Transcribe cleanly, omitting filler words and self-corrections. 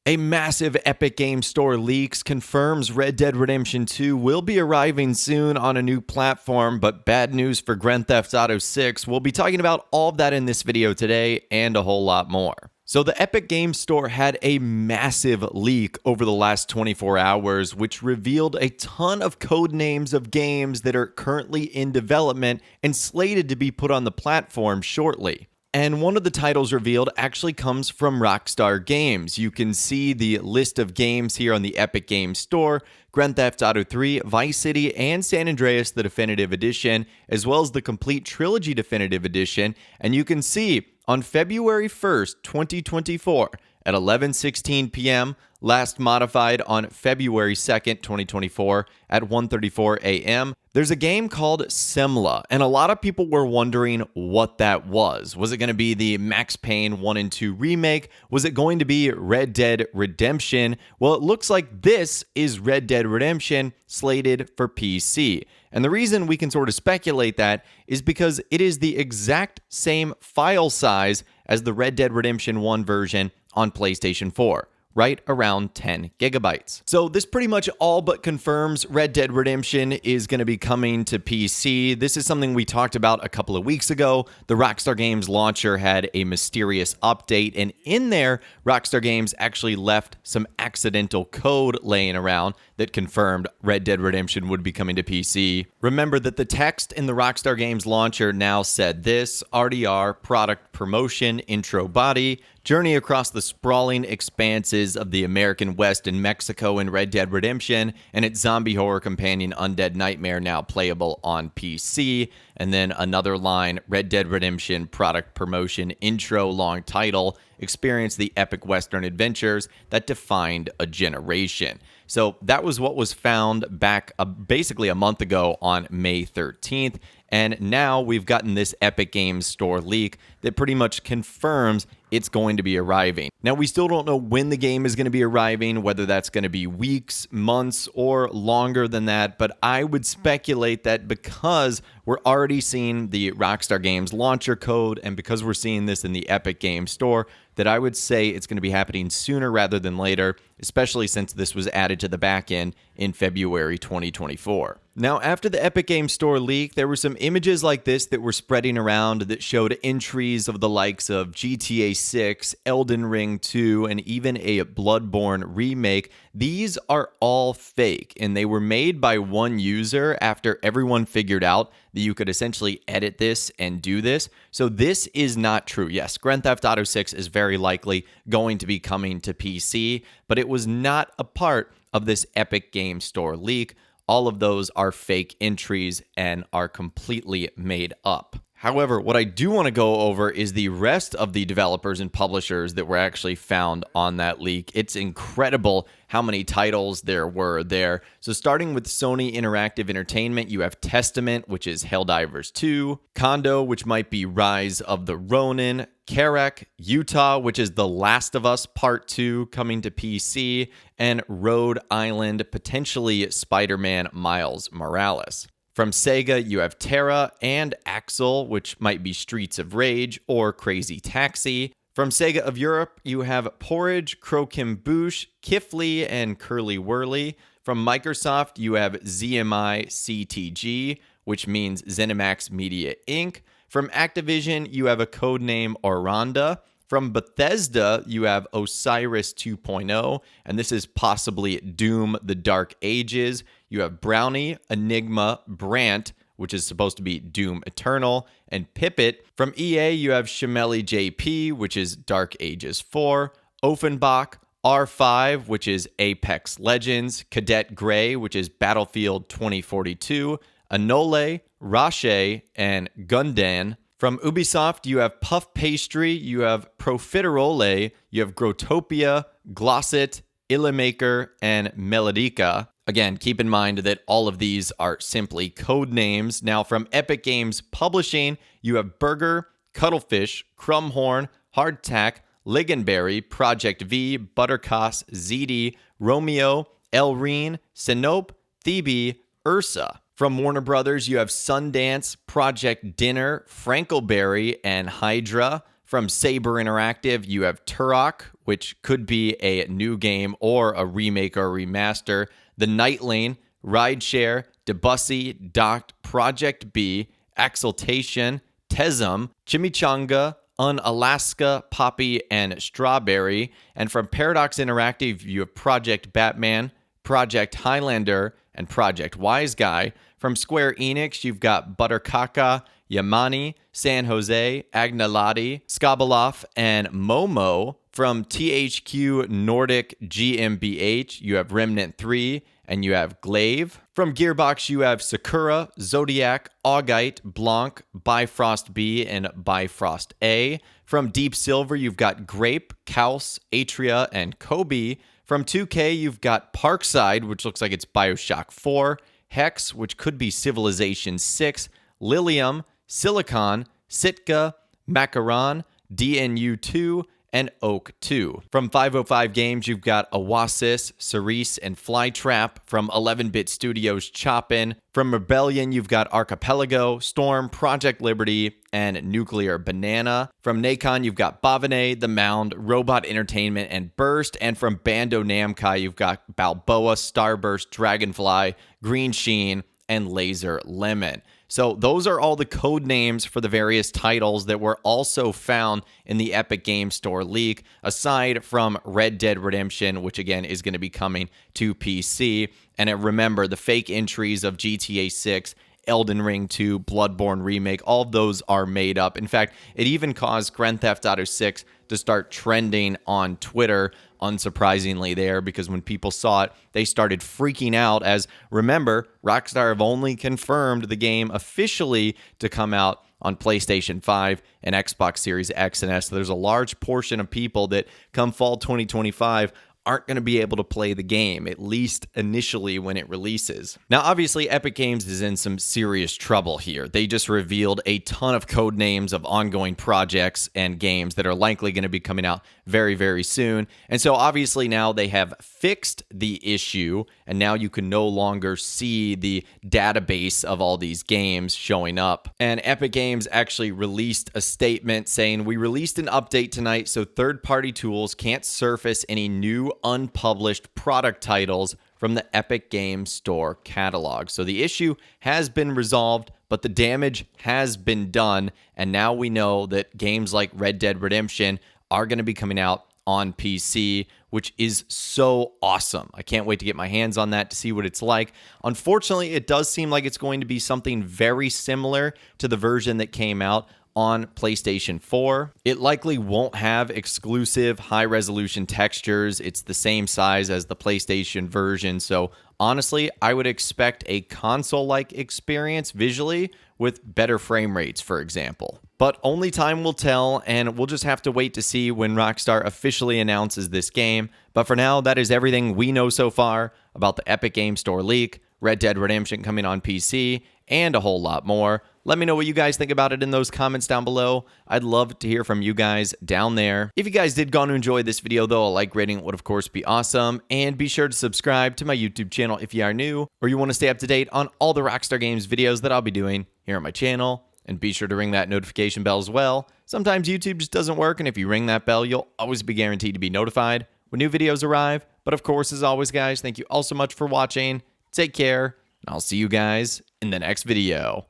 A massive Epic Games Store leaks confirms Red Dead Redemption 2 will be arriving soon on a new platform, but bad news for Grand Theft Auto 6. We'll be talking about all of that in this video today and a whole lot more. So the Epic Games Store had a massive leak over the last 24 hours, which revealed a ton of code names of games that are currently in development and slated to be put on the platform shortly. And one of the titles revealed actually comes from Rockstar Games. You can see the list of games here on the Epic Games Store: Grand Theft Auto 3, Vice City, and San Andreas, the Definitive Edition, as well as the Complete Trilogy Definitive Edition. And you can see on February 1st, 2024, at 11:16 p.m., last modified on February 2nd, 2024, at 1:34 a.m., there's a game called Semla, and a lot of people were wondering what that was. Was it going to be the Max Payne 1 and 2 remake? Was it going to be Red Dead Redemption? Well, it looks like this is Red Dead Redemption slated for PC. And the reason we can sort of speculate that is because it is the exact same file size as the Red Dead Redemption 1 version on PlayStation 4. Right around 10 gigabytes. So this pretty much all but confirms Red Dead Redemption is going to be coming to PC. This is something we talked about a couple of weeks ago. The Rockstar Games launcher had a mysterious update, and in there, Rockstar Games actually left some accidental code laying around that confirmed Red Dead Redemption would be coming to PC. Remember that the text in the Rockstar Games launcher now said this: RDR, product promotion, intro body, journey across the sprawling expanses of the American West and Mexico in Red Dead Redemption, and its zombie horror companion Undead Nightmare now playable on PC. And then another line: Red Dead Redemption product promotion intro, long title, experience the epic Western adventures that defined a generation. So that was what was found back basically a month ago on May 13th. And now we've gotten this Epic Games Store leak that pretty much confirms it's going to be arriving. Now, we still don't know when the game is going to be arriving, whether that's going to be weeks, months, or longer than that. But I would speculate that because we're already seeing the Rockstar Games launcher code, and because we're seeing this in the Epic Games Store, that I would say it's going to be happening sooner rather than later, especially since this was added to the back end in February 2024. Now, after the Epic Games Store leak, there were some images like this that were spreading around that showed entries of the likes of GTA 6, Elden Ring 2, and even a Bloodborne remake. These are all fake, and they were made by one user after everyone figured out that you could essentially edit this and do this. So this is not true. Yes, Grand Theft Auto 6 is very likely going to be coming to PC, but it was not a part of this Epic Games Store leak. All of those are fake entries and are completely made up. However, what I do want to go over is the rest of the developers and publishers that were actually found on that leak. It's incredible how many titles there were there. So starting with Sony Interactive Entertainment, you have Testament, which is Helldivers 2, Kondo, which might be Rise of the Ronin, Karak, Utah, which is The Last of Us Part 2 coming to PC, and Rhode Island, potentially Spider-Man Miles Morales. From Sega, you have Terra and Axel, which might be Streets of Rage or Crazy Taxi. From Sega of Europe, you have Porridge, Croquem Bouche, Kifli, and Curly Whirly. From Microsoft, you have ZMI CTG, which means ZeniMax Media Inc. From Activision, you have a codename Oranda. From Bethesda, you have Osiris 2.0, and this is possibly Doom: The Dark Ages. You have Brownie, Enigma, Brant, which is supposed to be Doom Eternal, and Pipit. From EA, you have Shimeli JP, which is Dark Ages 4, Offenbach, R5, which is Apex Legends, Cadet Gray, which is Battlefield 2042, Anole, Rache, and Gundan. From Ubisoft, you have Puff Pastry, you have Profiterole, you have Grotopia, Glossit, Illimaker, and Melodica. Again, keep in mind that all of these are simply code names. Now, from Epic Games Publishing, you have Burger, Cuttlefish, Crumhorn, Hardtack, Ligonberry, Project V, Buttercos, ZD, Romeo, Elreen, Sinope, Thebe, Ursa. From Warner Brothers, you have Sundance, Project Dinner, Frankleberry, and Hydra. From Saber Interactive, you have Turok, which could be a new game or a remake or a remaster. The Night Lane, Rideshare, Debussy, Docked, Project B, Exaltation, Tesm, Chimichanga, Unalaska, Poppy, and Strawberry. And from Paradox Interactive, you have Project Batman, Project Highlander, and Project Wise Guy. From Square Enix, you've got Buttercaca, Yamani, San Jose, Agnalati, Skabaloff, and Momo. From THQ Nordic GmbH, you have Remnant 3, and you have Glaive. From Gearbox, you have Sakura, Zodiac, Augite, Blanc, Bifrost B, and Bifrost A. From Deep Silver, you've got Grape, Kaus, Atria, and Kobe. From 2K, you've got Parkside, which looks like it's Bioshock 4, Hex, which could be Civilization 6, Lilium, Silicon, Sitka, Macaron, DNU 2, and Oak 2. From 505 Games, you've got Oasis, Cerise, and Flytrap. From 11-Bit Studios, Choppin'. From Rebellion, you've got Archipelago, Storm, Project Liberty, and Nuclear Banana. From Nacon, you've got Bavane, The Mound, Robot Entertainment, and Burst. And from Bando Namkai, you've got Balboa, Starburst, Dragonfly, Green Sheen, and Laser Lemon. So those are all the code names for the various titles that were also found in the Epic Games Store leak, aside from Red Dead Redemption, which again is going to be coming to PC. And remember, the fake entries of GTA 6, Elden Ring 2, Bloodborne Remake, all of those are made up. In fact, it even caused Grand Theft Auto 6 to start trending on Twitter, unsurprisingly there, because when people saw it, they started freaking out. As remember, Rockstar have only confirmed the game officially to come out on PlayStation 5 and Xbox Series X and S. So there's a large portion of people that come fall 2025 aren't going to be able to play the game, at least initially when it releases. Now, obviously, Epic Games is in some serious trouble here. They just revealed a ton of code names of ongoing projects and games that are likely going to be coming out very, very soon. And so obviously now they have fixed the issue, and now you can no longer see the database of all these games showing up. And Epic Games actually released a statement saying, "We released an update tonight so third-party tools can't surface any new unpublished product titles from the Epic Games Store catalog." So the issue has been resolved, but the damage has been done, and now we know that games like Red Dead Redemption are going to be coming out on PC, which is so awesome. I can't wait to get my hands on that to see what it's like. Unfortunately, it does seem like it's going to be something very similar to the version that came out on PlayStation 4. It likely won't have exclusive high-resolution textures. It's the same size as the PlayStation version, so honestly, I would expect a console-like experience visually with better frame rates, for example. But only time will tell, and we'll just have to wait to see when Rockstar officially announces this game. But for now, that is everything we know so far about the Epic Games Store leak, Red Dead Redemption coming on PC, and a whole lot more. Let me know what you guys think about it in those comments down below. I'd love to hear from you guys down there. If you guys did go on to enjoy this video, though, a like rating would, of course, be awesome. And be sure to subscribe to my YouTube channel if you are new, or you want to stay up to date on all the Rockstar Games videos that I'll be doing here on my channel. And be sure to ring that notification bell as well. Sometimes YouTube just doesn't work, and if you ring that bell, you'll always be guaranteed to be notified when new videos arrive. But of course, as always, guys, thank you all so much for watching. Take care, and I'll see you guys in the next video.